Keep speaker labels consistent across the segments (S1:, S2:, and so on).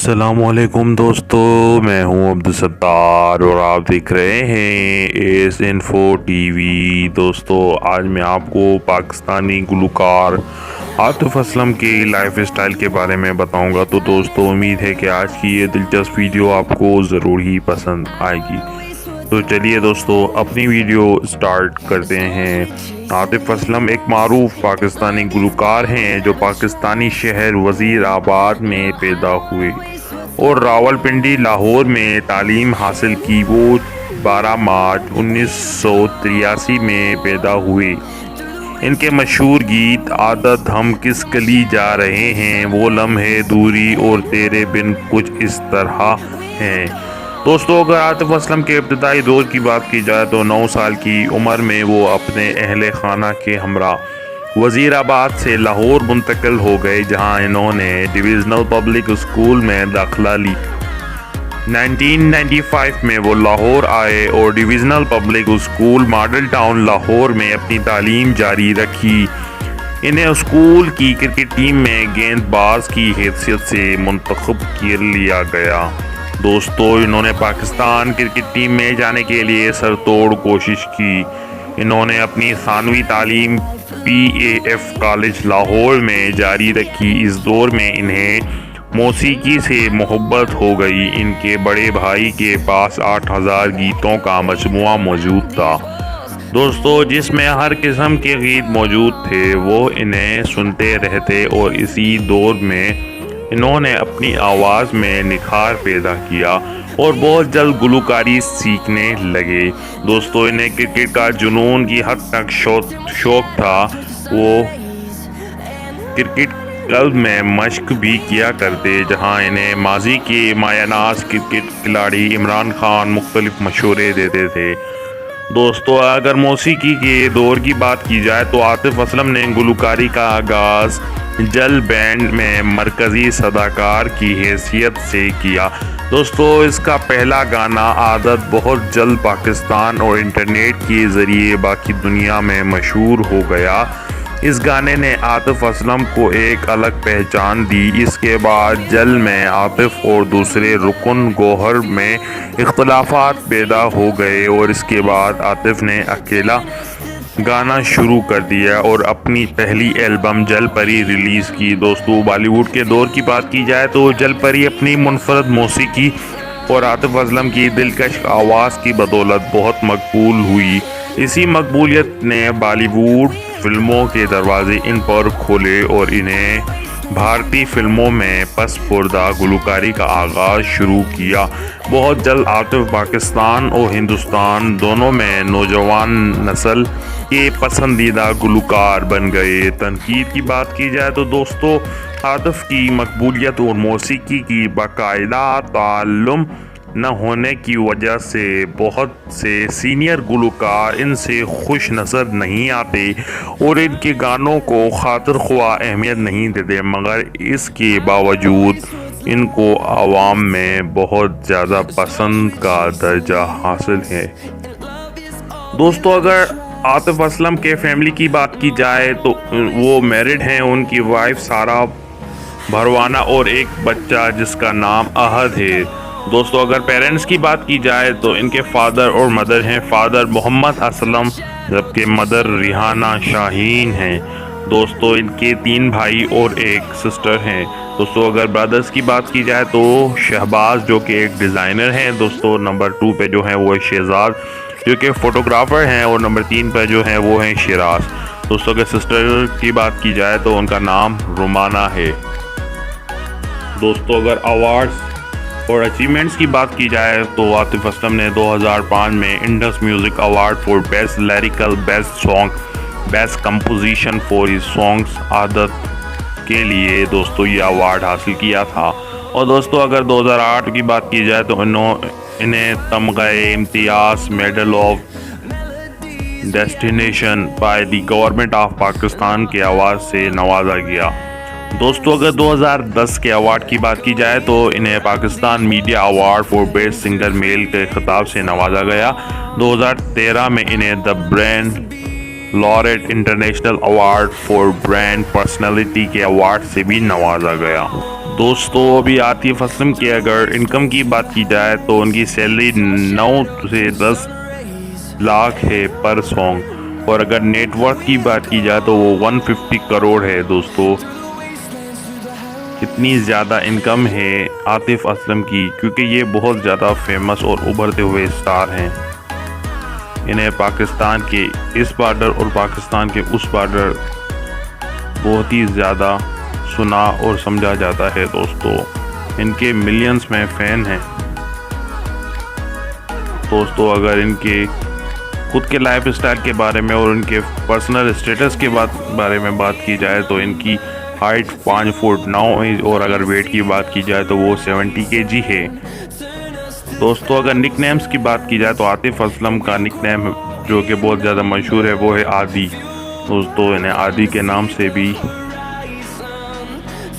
S1: السلام علیکم دوستو، میں ہوں عبدالستار اور آپ دیکھ رہے ہیں ایس انفو ٹی وی۔ دوستو آج میں آپ کو پاکستانی گلوکار عاطف اسلم کی لائف اسٹائل کے بارے میں بتاؤں گا۔ تو دوستو امید ہے کہ آج کی یہ دلچسپ ویڈیو آپ کو ضرور ہی پسند آئے گی۔ تو چلیے دوستو اپنی ویڈیو سٹارٹ کرتے ہیں۔ عاطف اسلم ایک معروف پاکستانی گلوکار ہیں جو پاکستانی شہر وزیر آباد میں پیدا ہوئے اور راولپنڈی لاہور میں تعلیم حاصل کی۔ وہ 12 مارچ 1983 میں پیدا ہوئے۔ ان کے مشہور گیت عادت ہم کس گلی جا رہے ہیں، وہ لمحے دوری اور تیرے بن کچھ اس طرح ہیں۔ دوستو اگر عاطف اسلم کے ابتدائی دور کی بات کی جائے تو 9 سال کی عمر میں وہ اپنے اہل خانہ کے ہمراہ وزیر آباد سے لاہور منتقل ہو گئے، جہاں انہوں نے ڈویژنل پبلک اسکول میں داخلہ لی۔ 1995 میں وہ لاہور آئے اور divisional public school model town Lahore میں اپنی تعلیم جاری رکھی۔ انہیں اسکول کی کرکٹ ٹیم میں گیند باز کی حیثیت سے منتخب کر لیا گیا۔ دوستو انہوں نے پاکستان کرکٹ ٹیم میں جانے کے لیے سر توڑ کوشش کی۔ انہوں نے اپنی ثانوی تعلیم PAF کالج لاہور میں جاری رکھی۔ اس دور میں انہیں موسیقی سے محبت ہو گئی۔ ان کے بڑے بھائی کے پاس 8000 گیتوں کا مجموعہ موجود تھا دوستو، جس میں ہر قسم کے گیت موجود تھے۔ وہ انہیں سنتے رہتے اور اسی دور میں انہوں نے اپنی آواز میں نکھار پیدا کیا اور بہت جلد گلوکاری سیکھنے لگے۔ دوستو انہیں کرکٹ کا جنون کی حد تک شوق تھا۔ وہ کرکٹ کلب میں مشق بھی کیا کرتے، جہاں انہیں ماضی کے مایہ ناز کرکٹ کھلاڑی عمران خان مختلف مشورے دیتے تھے۔ دوستو اگر موسیقی کے دور کی بات کی جائے تو عاطف اسلم نے گلوکاری کا آغاز جل بینڈ میں مرکزی صداکار کی حیثیت سے کیا۔ دوستو اس کا پہلا گانا عادت بہت جلد پاکستان اور انٹرنیٹ کے ذریعے باقی دنیا میں مشہور ہو گیا۔ اس گانے نے عاطف اسلم کو ایک الگ پہچان دی۔ اس کے بعد جل میں عاطف اور دوسرے رکن گوہر میں اختلافات پیدا ہو گئے اور اس کے بعد عاطف نے اکیلا گانا شروع کر دیا اور اپنی پہلی البم جل پری ریلیز کی۔ دوستو بالی ووڈ کے دور کی بات کی جائے تو جل پری اپنی منفرد موسیقی اور عاطف اسلم کی دلکش آواز کی بدولت بہت مقبول ہوئی۔ اسی مقبولیت نے بالی ووڈ فلموں کے دروازے ان پر کھولے اور انہیں بھارتی فلموں میں پس پردہ گلوکاری کا آغاز شروع کیا۔ بہت جلد عاطف پاکستان اور ہندوستان دونوں میں نوجوان نسل کے پسندیدہ گلوکار بن گئے۔ تنقید کی بات کی جائے تو دوستو عاطف کی مقبولیت اور موسیقی کی باقاعدہ تعلم نہ ہونے کی وجہ سے بہت سے سینئر گلوکار ان سے خوش نظر نہیں آتے اور ان کے گانوں کو خاطر خواہ اہمیت نہیں دیتے، مگر اس کے باوجود ان کو عوام میں بہت زیادہ پسند کا درجہ حاصل ہے۔ دوستو اگر عاطف اسلم کے فیملی کی بات کی جائے تو وہ میرڈ ہیں۔ ان کی وائف سارہ بھروانہ اور ایک بچہ جس کا نام احد ہے۔ دوستو اگر پیرنٹس کی بات کی جائے تو ان کے فادر اور مدر ہیں۔ فادر محمد اسلم جبکہ مدر ریحانہ شاہین ہیں۔ دوستو ان کے 3 بھائی اور ایک سسٹر ہیں۔ دوستو اگر برادرز کی بات کی جائے تو شہباز جو کہ ایک ڈیزائنر ہیں۔ دوستو نمبر 2 پہ جو ہیں وہ شہزاد جو کہ فوٹوگرافر ہیں اور نمبر 3 پہ جو ہیں وہ ہیں شیراز۔ دوستو اگر سسٹر کی بات کی جائے تو ان کا نام رومانہ ہے۔ دوستو اگر ایوارڈز اور اچیومنٹس کی بات کی جائے تو عاطف اسلم نے 2005 میں Indus music award for best lyrical best song best composition for his songs Aadat کے لیے دوستو یہ ایوارڈ حاصل کیا تھا۔ اور دوستو اگر 2008 کی بات کی جائے تو انہیں Tamgha Imtiaz medal of distinction by the government of Pakistan کے ایوارڈ سے نوازا گیا۔ دوستو اگر 2010 کے ایوارڈ کی بات کی جائے تو انہیں Pakistan media award for best singer male کے خطاب سے نوازا گیا۔ 2013 میں انہیں the brand laureate international award for brand personality کے ایوارڈ سے بھی نوازا گیا۔ دوستو ابھی عاطف اسلم کی اگر انکم کی بات کی جائے تو ان کی سیلری 9 سے 10 لاکھ ہے پر سانگ، اور اگر نیٹ ورتھ کی بات کی جائے تو وہ 150 کروڑ ہے دوستو۔ اتنی زیادہ انکم ہے عاطف اسلم کی کیونکہ یہ بہت زیادہ فیمس اور ابھرتے ہوئے سٹار ہیں۔ انہیں پاکستان کے اس بارڈر اور پاکستان کے اس بارڈر بہت ہی زیادہ سنا اور سمجھا جاتا ہے دوستو۔ ان کے ملینز میں فین ہیں دوستو۔ اگر ان کے خود کے لائف اسٹائل کے بارے میں اور ان کے پرسنل اسٹیٹس کے بارے میں بات کی جائے تو ان کی ہائٹ 5 فٹ 9 انچ، اور اگر ویٹ کی بات کی جائے تو وہ 70 kg ہے دوستو۔ اگر نک نیمز کی بات کی جائے تو عاطف اسلم کا نک نیم جو کہ بہت زیادہ مشہور ہے وہ ہے عادی دوستو۔ انہیں عادی کے نام سے بھی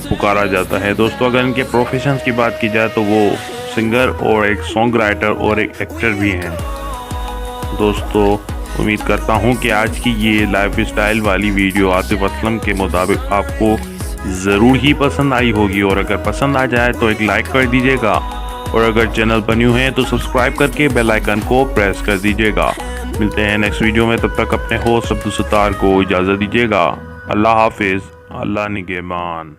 S1: پکارا جاتا ہے دوستو۔ اگر ان کے پروفیشنز کی بات کی جائے تو وہ سنگر اور ایک سانگ رائٹر اور ایک ایکٹر بھی ہیں دوستو۔ امید کرتا ہوں کہ آج کی یہ لائف اسٹائل والی ویڈیو عاطف اسلم کے مطابق آپ کو ضرور ہی پسند آئی ہوگی، اور اگر پسند آ جائے تو ایک لائک کر دیجیے گا، اور اگر چینل پر نیو ہیں تو سبسکرائب کر کے بیل آئیکن کو پریس کر دیجیے گا۔ ملتے ہیں نیکسٹ ویڈیو میں، تب تک اپنے ہوسٹ عبدالستار کو اجازت دیجیے گا۔ اللہ حافظ، اللہ نگہبان۔